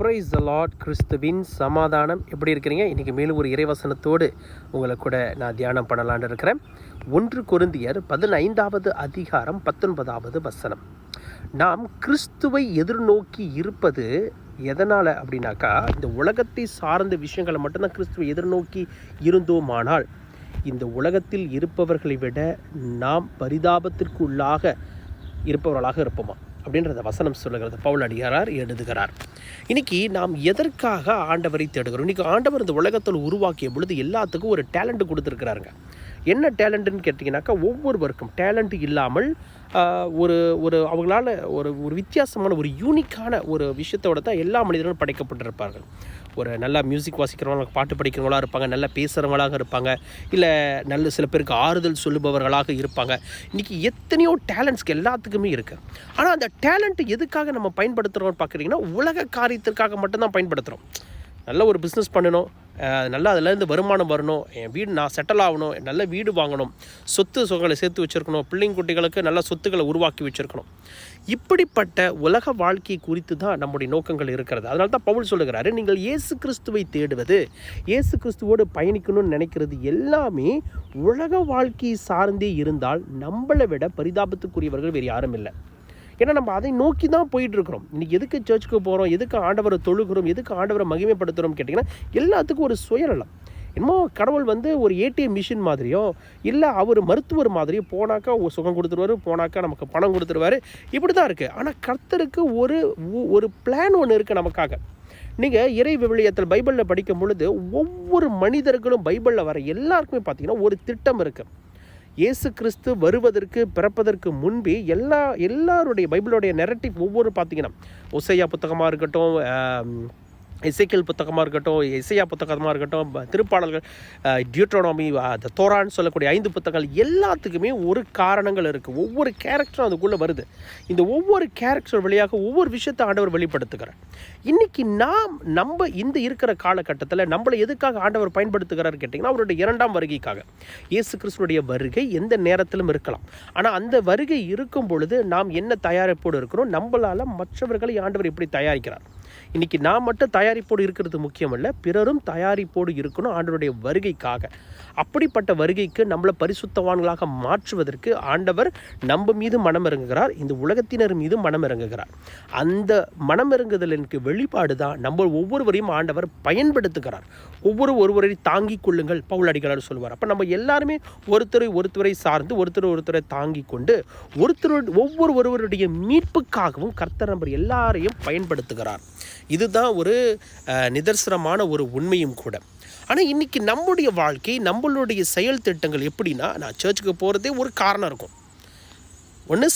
Praise the Lord. கிறிஸ்துவின் சமாதானம். எப்படி இருக்கிறீங்க? இன்றைக்கி மேலும் ஒரு இறைவசனத்தோடு உங்களை கூட நான் தியானம் பண்ணலான்னு இருக்கிறேன். 1 கொரிந்தியர் 15வது அதிகாரம் 19வது வசனம். நாம் கிறிஸ்துவை எதிர்நோக்கி இருப்பது எதனால் அப்படின்னாக்கா, இந்த உலகத்தை சார்ந்த விஷயங்களை மட்டும்தான் கிறிஸ்துவை எதிர்நோக்கி இருந்தோமானால் இந்த உலகத்தில் இருப்பவர்களை விட நாம் பரிதாபத்திற்கு உள்ளாக இருப்பவர்களாக இருப்போமா அப்படின்றத வசனம் சொல்லுகிறது. பவுல் அடியாரார் எழுதுகிறார். இன்றைக்கி நாம் எதற்காக ஆண்டவரை தேடுகிறோம்? இன்றைக்கி ஆண்டவர் இந்த உலகத்தில் உருவாக்கிய பொழுது எல்லாத்துக்கும் ஒரு டேலண்ட் கொடுத்துருக்கிறாருங்க. என்ன டேலண்ட்டுன்னு கேட்டிங்கனாக்கா, ஒவ்வொருவருக்கும் டேலண்ட் இல்லாமல் ஒரு ஒரு அவங்களால ஒரு ஒரு வித்தியாசமான ஒரு யூனிக்கான ஒரு விஷயத்தோட தான் எல்லா மனிதர்களும் படைக்கப்பட்டிருப்பார்கள். ஒரு நல்லா மியூசிக் வாசிக்கிறவங்க, பாட்டு படிக்கிறவங்களாக இருப்பாங்க, நல்லா பேசுகிறவங்களாக இருப்பாங்க, இல்லை நல்ல சில பேருக்கு ஆறுதல் சொல்லுபவர்களாக இருப்பாங்க. இன்றைக்கி எத்தனையோ டேலண்ட்ஸ்க்கு எல்லாத்துக்குமே இருக்குது. ஆனால் அந்த டேலண்ட்டு எதுக்காக நம்ம பயன்படுத்துகிறோம்னு பார்க்குறீங்கன்னா, உலக காரியத்திற்காக மட்டும்தான் பயன்படுத்துகிறோம். நல்ல ஒரு பிஸ்னஸ் பண்ணணும், நல்லா அதுலேருந்து வருமானம் வரணும், என் வீடு நான் செட்டில் ஆகணும், நல்ல வீடு வாங்கணும், சொத்து சொகளை சேர்த்து வச்சுருக்கணும், பிள்ளைங்க குட்டிகளுக்கு நல்ல சொத்துக்களை உருவாக்கி வச்சுருக்கணும். இப்படிப்பட்ட உலக வாழ்க்கை குறித்து தான் நம்முடைய நோக்கங்கள் இருக்கிறது. அதனால தான் பவுல் சொல்லுகிறாரு, நீங்கள் இயேசு கிறிஸ்துவை தேடுவது, இயேசு கிறிஸ்துவோடு பயணிக்கணும்னு நினைக்கிறது எல்லாமே உலக வாழ்க்கையை சார்ந்தே இருந்தால் நம்மளை விட பரிதாபத்துக்குரியவர்கள் வேறு யாரும் இல்லை. ஏன்னா நம்ம அதை நோக்கி தான் போயிட்டுருக்கிறோம். இன்றைக்கி எதுக்கு சர்ச்சுக்கு போகிறோம், எதுக்கு ஆண்டவரை தொழுகிறோம், எதுக்கு ஆண்டவரை மகிமைப்படுத்துகிறோம் கேட்டிங்கன்னா, எல்லாத்துக்கும் ஒரு சுயநலம். என்னமோ கடவுள் ஒரு ஏடிஎம் மிஷின் மாதிரியோ, இல்லை அவர் மருத்துவர் மாதிரியோ, போனாக்கா சுகம் கொடுத்துருவார், போனாக்கா நமக்கு பணம் கொடுத்துருவார், இப்படி தான் இருக்குது. ஆனால் கர்த்தருக்கு ஒரு பிளான் ஒன்று இருக்குது நமக்காக. நீங்கள் இறை விவிலியத்தில் பைபிளில் படிக்கும் பொழுது ஒவ்வொரு மனிதர்களும் பைபிளில் வர எல்லாருக்குமே பார்த்திங்கன்னா ஒரு திட்டம் இருக்குது. இயேசு கிறிஸ்து வருவதற்கு பிறப்பதற்கு முன்பே எல்லாருடைய பைபிளுடைய நெரட்டிவ் ஒவ்வொரு பார்த்திங்கன்னா, ஓசையா புத்தகமாக இருக்கட்டும், எசேக்கியேல் புத்தகமாக இருக்கட்டும், எசையா புத்தகமாக இருக்கட்டும், திருப்பாடல்கள், டியூட்ரோனோமி, தோரான்னு சொல்லக்கூடிய 5 புத்தகங்கள், எல்லாத்துக்குமே ஒரு காரணங்கள் இருக்குது. ஒவ்வொரு கேரக்டரும் அதுக்குள்ளே வருது. இந்த ஒவ்வொரு கேரக்டர் வழியாக ஒவ்வொரு விஷயத்தை ஆண்டவர் வெளிப்படுத்துகிறார். இன்றைக்கி நம்ம இந்த இருக்கிற காலகட்டத்தில் நம்மளை எதுக்காக ஆண்டவர் பயன்படுத்துகிறார் கேட்டிங்கன்னா, அவருடைய 2ஆம் வருகைக்காக. இயேசு கிறிஸ்துடைய வருகை எந்த நேரத்திலும் இருக்கலாம். ஆனால் அந்த வருகை இருக்கும் பொழுது நாம் என்ன தயாரிப்போடு இருக்கிறோம், நம்மளால் மற்றவர்களை ஆண்டவர் எப்படி தயாரிக்கிறார். இன்றைக்கி நாம் மட்டும் தயாரிப்போடு இருக்கிறது முக்கியமல்ல, பிறரும் தயாரிப்போடு இருக்கணும் ஆண்டவருடைய வருகைக்காக. அப்படிப்பட்ட வருகைக்கு நம்மளை பரிசுத்தவான்களாக மாற்றுவதற்கு ஆண்டவர் நம்ம மீது மனம் இறங்குகிறார், இந்த உலகத்தினர் மீது மனம் இறங்குகிறார். அந்த மனம் இறங்குதலுக்கு வெளிப்பாடு தான் நம்ம ஒவ்வொருவரையும் ஆண்டவர் பயன்படுத்துகிறார். ஒருவரை தாங்கிக் கொள்ளுங்கள் பவுல் அடிகளார் சொல்லுவார். அப்போ நம்ம எல்லாருமே ஒருத்தரை சார்ந்து ஒருத்தரை தாங்கி கொண்டு ஒவ்வொருவருடைய மீட்புக்காகவும் கர்த்தர் நம்ம எல்லாரையும் பயன்படுத்துகிறார். இதுதான் ஒரு நிதர்சனமான ஒரு உண்மையும் கூட. ஆனால் இன்றைக்கி நம்முடைய வாழ்க்கை, நம்மளுடைய செயல் திட்டங்கள் எப்படின்னா, நான் சர்ச்சுக்கு போகிறதே ஒரு காரணம் இருக்கும். ஒன்று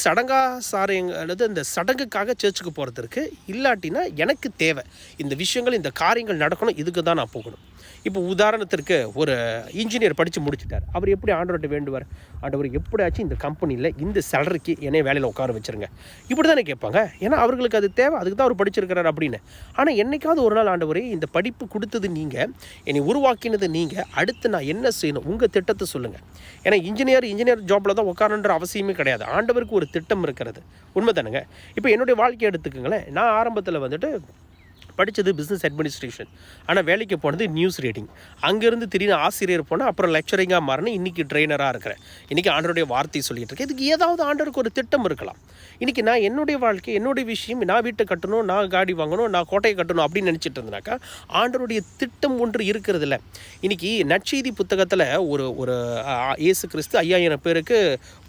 அல்லது இந்த சடங்குக்காக சர்ச்சுக்கு போகிறதுக்கு, இல்லாட்டினா எனக்கு தேவை இந்த விஷயங்கள், இந்த காரியங்கள் நடக்கணும், இதுக்கு தான் நான் போகணும். இப்போ உதாரணத்திற்கு ஒரு இன்ஜினியர் படித்து முடிச்சுட்டார். அவர் எப்படி ஆண்டவர்கிட்ட வேண்டுவார்? ஆண்டவர் எப்படியாச்சும் இந்த கம்பெனியில் இந்த சேலரிக்கு என்னை வேலையில் உட்கார வச்சுருங்க, இப்படி தானே கேட்பாங்க. ஏன்னா அவர்களுக்கு அது தேவை, அதுக்கு தான் அவர் படிச்சிருக்கிறார் அப்படின்னு. ஆனால் என்னைக்காவது ஒரு நாள், ஆண்டவரே இந்த படிப்பு கொடுத்தது நீங்கள், என்னை உருவாக்கினது நீங்கள், அடுத்து நான் என்ன செய்யணும், உங்கள் திட்டத்தை சொல்லுங்கள். ஏன்னா இன்ஜினியர் ஜாப்பில் தான் உட்காரன்ற அவசியமே கிடையாது. ஆண்டவருக்கு ஒரு திட்டம் இருக்கிறது. உண்மை தானுங்க. இப்போ என்னுடைய வாழ்க்கையை எடுத்துக்கோங்களேன். நான் ஆரம்பத்தில் படித்தது பிஸ்னஸ் அட்மினிஸ்ட்ரேஷன், ஆனால் வேலைக்கு போனது நியூஸ் ரீடிங். அங்கேருந்து திடீர்னு ஆசிரியர் போனால் அப்புறம் லெக்சரிங்காக மாறினேன். இன்றைக்கி ட்ரெயினராக இருக்கிறேன். இன்றைக்கி ஆண்டருடைய வார்த்தை சொல்லிகிட்டு இருக்கேன். இதுக்கு ஏதாவது ஆண்டருக்கு ஒரு திட்டம் இருக்கலாம். இன்றைக்கி நான் என்னுடைய வாழ்க்கை, என்னுடைய விஷயம், நான் வீட்டை கட்டணும், நான் காடி வாங்கணும், நான் கோட்டையை கட்டணும் அப்படின்னு நினச்சிட்டு இருந்தேனாக்கா, ஆண்டருடைய திட்டம் ஒன்று இருக்கிறது இல்லை. இன்றைக்கி நற்செய்தி புத்தகத்தில் ஒரு இயேசு கிறிஸ்து 5000 பேருக்கு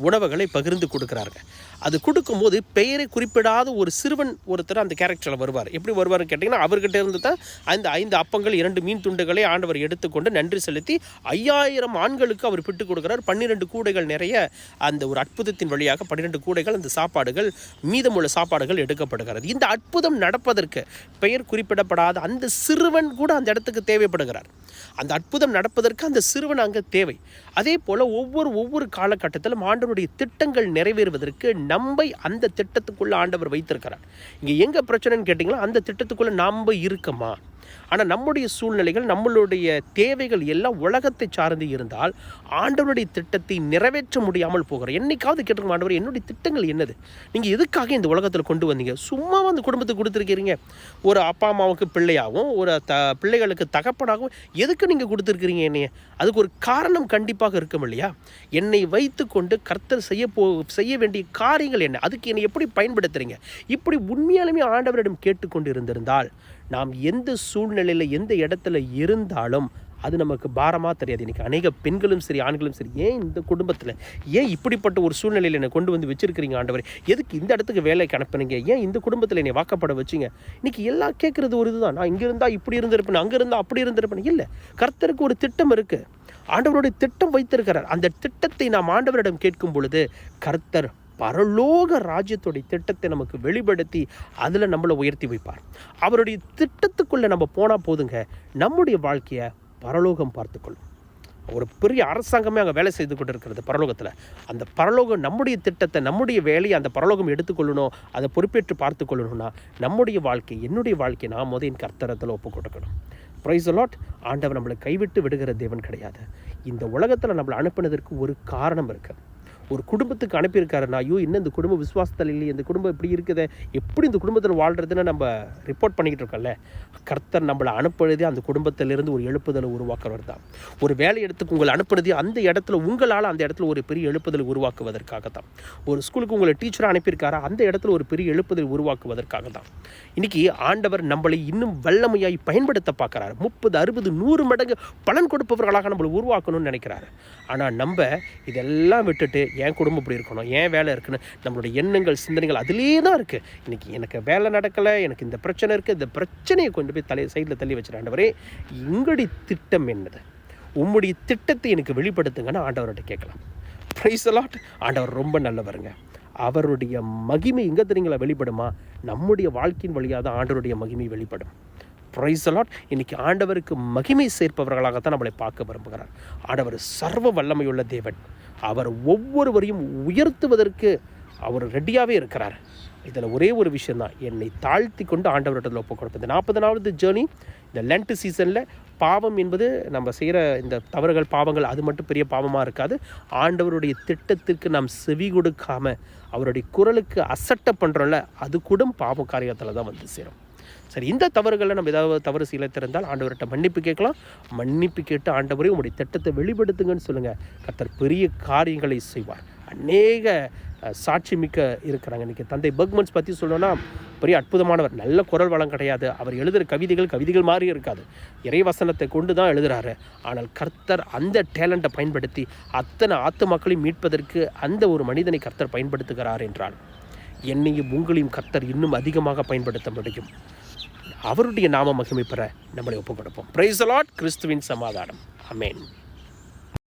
உணவுகளை பகிர்ந்து கொடுக்குறாருங்க. அது கொடுக்கும்போது பெயரை குறிப்பிடாத ஒரு சிறுவன் ஒருத்தர் அந்த கேரக்டரில் வருவார். எப்படி வருவார்னு கேட்டிங்கன்னா, அவர்கிட்ட இருந்து தான் அந்த 5 அப்பங்கள் 2 மீன் துண்டுகளை ஆண்டவர் எடுத்துக்கொண்டு நன்றி செலுத்தி 5000 ஆண்களுக்கு அவர் பிட்டு கொடுக்குறார். 12 கூடைகள் நிறைய அந்த ஒரு அற்புதத்தின் வழியாக 12 கூடைகள் அந்த சாப்பாடுகள், மீதமுள்ள சாப்பாடுகள் எடுக்கப்படுகிறது. இந்த அற்புதம் நடப்பதற்கு பெயர் குறிப்பிடப்படாத அந்த சிறுவன் கூட அந்த இடத்துக்கு தேவைப்படுகிறார். அந்த அற்புதம் நடப்பதற்கு அந்த சிறுவன் அங்கே தேவை. அதே போல் ஒவ்வொரு காலகட்டத்திலும் ஆண்டவருடைய திட்டங்கள் நிறைவேறுவதற்கு நம்மை அந்த திட்டத்துக்குள்ளே ஆண்டவர் வைத்திருக்கிறார். இங்கே எங்கே பிரச்சனைன்னு கேட்டிங்கன்னா, அந்த திட்டத்துக்குள்ளே நாம் இருக்கமா? ஆனால் நம்முடைய சூழ்நிலைகள், நம்மளுடைய தேவைகள் எல்லாம் உலகத்தை சார்ந்து இருந்தால் ஆண்டவருடைய திட்டத்தை நிறைவேற்ற முடியாமல் போகிறோம். என்னைக்காவது கேட்டிருக்க ஆண்டவர், என்னுடைய திட்டங்கள் என்னது? நீங்கள் எதுக்காக இந்த உலகத்தில் கொண்டு வந்தீங்க? சும்மா வந்து குடும்பத்துக்கு கொடுத்துருக்கிறீங்க. ஒரு அப்பா அம்மாவுக்கு பிள்ளையாகவும், ஒரு பிள்ளைகளுக்கு தகப்பனாகவும் எதுக்கு நீங்கள் கொடுத்துருக்கிறீங்க என்னைய? அதுக்கு ஒரு காரணம் கண்டிப்பாக இருக்கும் இல்லையா? என்னை வைத்து கொண்டு கர்த்தர் செய்ய வேண்டிய காரியங்கள் என்ன? அதுக்கு என்னை எப்படி பயன்படுத்துகிறீங்க? இப்படி உண்மையாலுமே ஆண்டவரிடம் கேட்டுக்கொண்டு இருந்திருந்தால் நாம் எந்த சூழ்நிலையில், எந்த இடத்துல இருந்தாலும் அது நமக்கு பாரமாக தெரியாது. இன்றைக்கி அநேக பெண்களும் சரி, ஆண்களும் சரி, ஏன் இந்த குடும்பத்தில், ஏன் இப்படிப்பட்ட ஒரு சூழ்நிலையில் என்னை கொண்டு வந்து வச்சுருக்கிறீங்க ஆண்டவர்? எதுக்கு இந்த இடத்துக்கு வேலைக்கு அனுப்புனீங்க? ஏன் இந்த குடும்பத்தில் என்னை வாக்கப்பட வச்சிங்க? இன்றைக்கி எல்லாம் கேட்குறது ஒரு இதுதான். நான் இங்கே இருந்தால் இப்படி இருந்திருப்பேன், அங்கே இருந்தால் அப்படி இருந்திருப்பேன். இல்லை, கர்த்தருக்கு ஒரு திட்டம் இருக்குது. ஆண்டவருடைய திட்டம் வைத்திருக்கிறார். அந்த திட்டத்தை நாம் ஆண்டவரிடம் கேட்கும் பொழுது கர்த்தர் பரலோக ராஜ்யத்துடைய திட்டத்தை நமக்கு வெளிப்படுத்தி அதில் நம்மளை உயர்த்தி வைப்பார். அவருடைய திட்டத்துக்குள்ளே நம்ம போனால் போதுங்க, நம்முடைய வாழ்க்கையை பரலோகம் பார்த்துக்கொள்ளும். ஒரு பெரிய அரசாங்கமே அங்கே வேலை செய்து கொண்டு இருக்கிறது பரலோகத்தில். அந்த பரலோகம் நம்முடைய திட்டத்தை, நம்முடைய வேலையை அந்த பரலோகம் எடுத்துக்கொள்ளணும், அதை பொறுப்பேற்று பார்த்து கொள்ளணும்னா நம்முடைய வாழ்க்கை, என்னுடைய வாழ்க்கை நான் என் கர்த்தரத்தில் ஒப்பு கொடுக்கணும். Praise the Lord. ஆண்டவர் நம்மளை கைவிட்டு விடுகிற தேவன் கிடையாது. இந்த உலகத்தில் நம்மளை அனுப்பினதற்கு ஒரு காரணம் இருக்குது. ஒரு குடும்பத்துக்கு அனுப்பியிருக்காருன்னா, ஐயோ இன்னும் இந்த குடும்ப விசுவாசத்தில் இல்லையே, இந்த குடும்பம் இப்படி இருக்குதே, எப்படி இந்த குடும்பத்தில் வாழ்கிறதுன்னு நம்ம ரிப்போர்ட் பண்ணிக்கிட்டு இருக்கோம்ல. கர்த்தர் நம்மளை அனுப்புனதே அந்த குடும்பத்திலிருந்து ஒரு எழுப்புதலை உருவாக்குறவர் தான். ஒரு வேலை இடத்துக்கு உங்களை அனுப்புனதே அந்த இடத்துல உங்களால் அந்த இடத்துல ஒரு பெரிய எழுப்புதலை உருவாக்குவதற்காக தான். ஒரு ஸ்கூலுக்கு உங்களை டீச்சராக அனுப்பியிருக்காரா, அந்த இடத்துல ஒரு பெரிய எழுப்புதலை உருவாக்குவதற்காக தான். இன்றைக்கி ஆண்டவர் நம்மளை இன்னும் வல்லமையாய் பயன்படுத்த பார்க்குறாரு. 30, 60, 100 மடங்கு பலன் கொடுப்பவர்களாக நம்மளை உருவாக்கணும்னு நினைக்கிறாரு. ஆனால் நம்ம இதெல்லாம் விட்டுட்டு என் குடும்பம் இப்படி இருக்கணும், ஏன் வேலை இருக்குன்னு நம்மளுடைய எண்ணங்கள், சிந்தனைகள் அதிலே தான் இருக்குது. இன்றைக்கி எனக்கு வேலை நடக்கலை, எனக்கு இந்த பிரச்சனை இருக்குது, இந்த பிரச்சனையை கொண்டு போய் சைடில் தள்ளி வச்சுரு. ஆண்டவரே, உங்களுடைய திட்டம் என்னது? உம்முடைய திட்டத்தை எனக்கு வெளிப்படுத்துங்கன்னு ஆண்டவர்கிட்ட கேட்கலாம். Praise the Lord. ஆண்டவர் ரொம்ப நல்லவருங்க. அவருடைய மகிமை எங்கே தெரியுங்களா வெளிப்படுமா? நம்முடைய வாழ்க்கையின் வழியாக தான் ஆண்டவருடைய மகிமை வெளிப்படும். Praise the Lord. இன்றைக்கி ஆண்டவருக்கு மகிமை சேர்ப்பவர்களாகத்தான் நம்மளை பார்க்க விரும்புகிறார். ஆண்டவர் சர்வ வல்லமையுள்ள தேவன். அவர் ஒவ்வொருவரையும் உயர்த்துவதற்கு அவர் ரெடியாகவே இருக்கிறார். இதில் ஒரே ஒரு விஷயந்தான், என்னை தாழ்த்தி கொண்டு ஆண்டவரிடத்தில் ஒப்பு கொடுப்பது. 40வது ஜேர்னி, இந்த லென்ட் சீசனில் பாவம் என்பது நம்ம செய்கிற இந்த தவறுகள், பாவங்கள் அது மட்டும் பெரிய பாவமாக இருக்காது. ஆண்டவருடைய திட்டத்திற்கு நாம் செவி கொடுக்காமல் அவருடைய குரலுக்கு அசட்டை பண்ணுறோம்ல, அது கூட பாவ காரியத்தில் தான் வந்து சேரும். சரி, இந்த தவறுகளை நம்ம ஏதாவது தவறு செய்யத்திருந்தால் ஆண்டவர்கிட்ட மன்னிப்பு கேட்கலாம். மன்னிப்பு கேட்டு ஆண்டவரே உங்களுடைய திட்டத்தை வெளிப்படுத்துங்கன்னு சொல்லுங்கள். கர்த்தர் பெரிய காரியங்களை செய்வார். அநேக சாட்சி மிக்க இருக்கிறாங்க. இன்றைக்கி தந்தை பர்க்மன்ஸ் பற்றி சொல்லணும்னா பெரிய அற்புதமானவர். நல்ல குரல் வளம் கிடையாது. அவர் எழுதுகிற கவிதைகள் மாதிரி இருக்காது. இறைவசனத்தை கொண்டு தான் எழுதுகிறாரு. ஆனால் கர்த்தர் அந்த டேலண்ட்டை பயன்படுத்தி அத்தனை ஆத்துமாக்களையும் மீட்பதற்கு அந்த ஒரு மனிதனை கர்த்தர் பயன்படுத்துகிறார் என்றால் என்னையும் உங்களையும் கர்த்தர் இன்னும் அதிகமாக பயன்படுத்த முடியும். அவருடைய நாம மகிமை பெற நம்மளை ஒப்புக் கொடுப்போம். Praise the Lord. கிறிஸ்துவின் சமாதானம். ஆமென்.